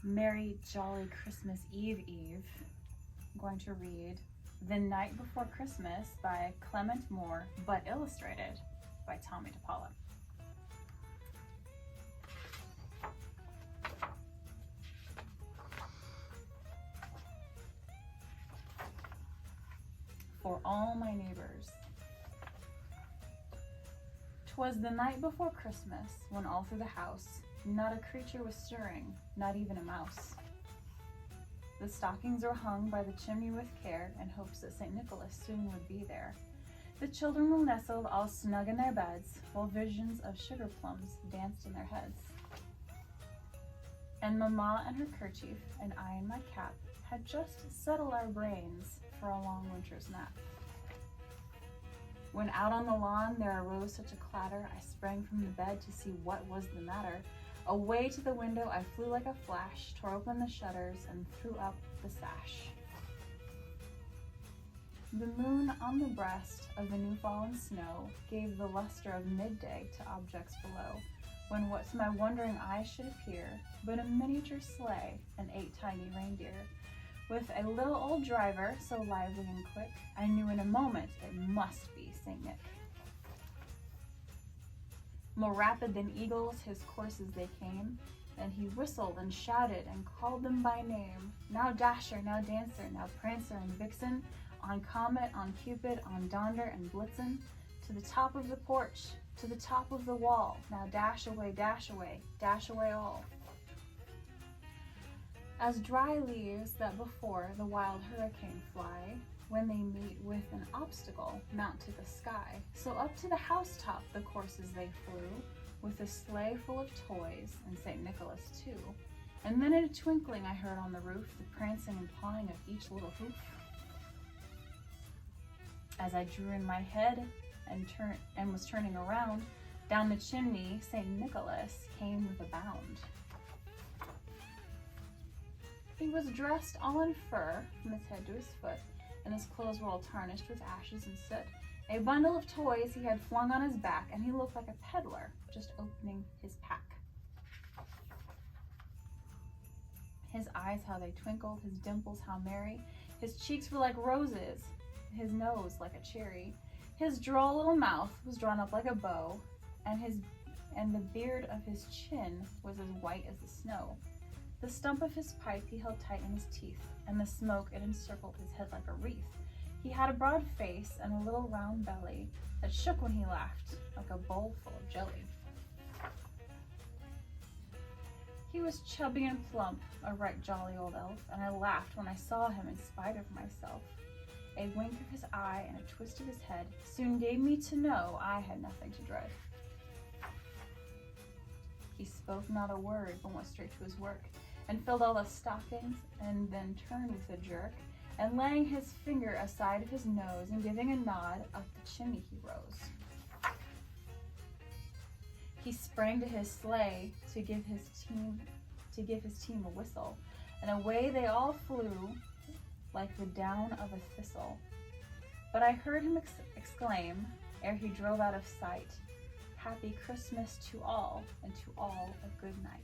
Merry Jolly Christmas Eve Eve. I'm going to read The Night Before Christmas by Clement Moore, but illustrated by Tommy DePaula. For all my neighbors. 'Twas the night before Christmas, when all through the house not a creature was stirring, not even a mouse. The stockings were hung by the chimney with care, in hopes that St. Nicholas soon would be there. The children were nestled all snug in their beds, while visions of sugar plums danced in their heads. And Mamma in her kerchief, and I in my cap, had just settled our brains for a long winter's nap. When out on the lawn there arose such a clatter, I sprang from the bed to see what was the matter. Away to the window I flew like a flash, tore open the shutters, and threw up the sash. The moon on the breast of the new-fallen snow gave the luster of midday to objects below, when what to my wondering eyes should appear but a miniature sleigh and 8 tiny reindeer. With a little old driver, so lively and quick, I knew in a moment it must be St. Nick. More rapid than eagles his courses they came, and he whistled and shouted and called them by name. Now Dasher, now Dancer, now Prancer and Vixen, on Comet, on Cupid, on Donder and Blitzen, to the top of the porch, to the top of the wall. Now dash away all. As dry leaves that before the wild hurricane fly, when they meet with an obstacle, mount to the sky, so up to the housetop the courses they flew, with a sleigh full of toys, and St. Nicholas too. And then in a twinkling I heard on the roof the prancing and pawing of each little hoof. As I drew in my head and was turning around, down the chimney St. Nicholas came with a bound. He was dressed all in fur from his head to his foot, and his clothes were all tarnished with ashes and soot. A bundle of toys he had flung on his back, and he looked like a peddler just opening his pack. His eyes, how they twinkled, his dimples, how merry. His cheeks were like roses, his nose like a cherry. His droll little mouth was drawn up like a bow, and the beard of his chin was as white as the snow. The stump of his pipe he held tight in his teeth, and the smoke it encircled his head like a wreath. He had a broad face and a little round belly that shook when he laughed, like a bowl full of jelly. He was chubby and plump, a right jolly old elf, and I laughed when I saw him in spite of myself. A wink of his eye and a twist of his head soon gave me to know I had nothing to dread. He spoke not a word, but went straight to his work, and filled all the stockings, and then turned with a jerk, and laying his finger aside of his nose, and giving a nod, up the chimney he rose. He sprang to his sleigh to give his team a whistle, and away they all flew like the down of a thistle. But I heard him exclaim, ere he drove out of sight, "Happy Christmas to all, and to all a good night."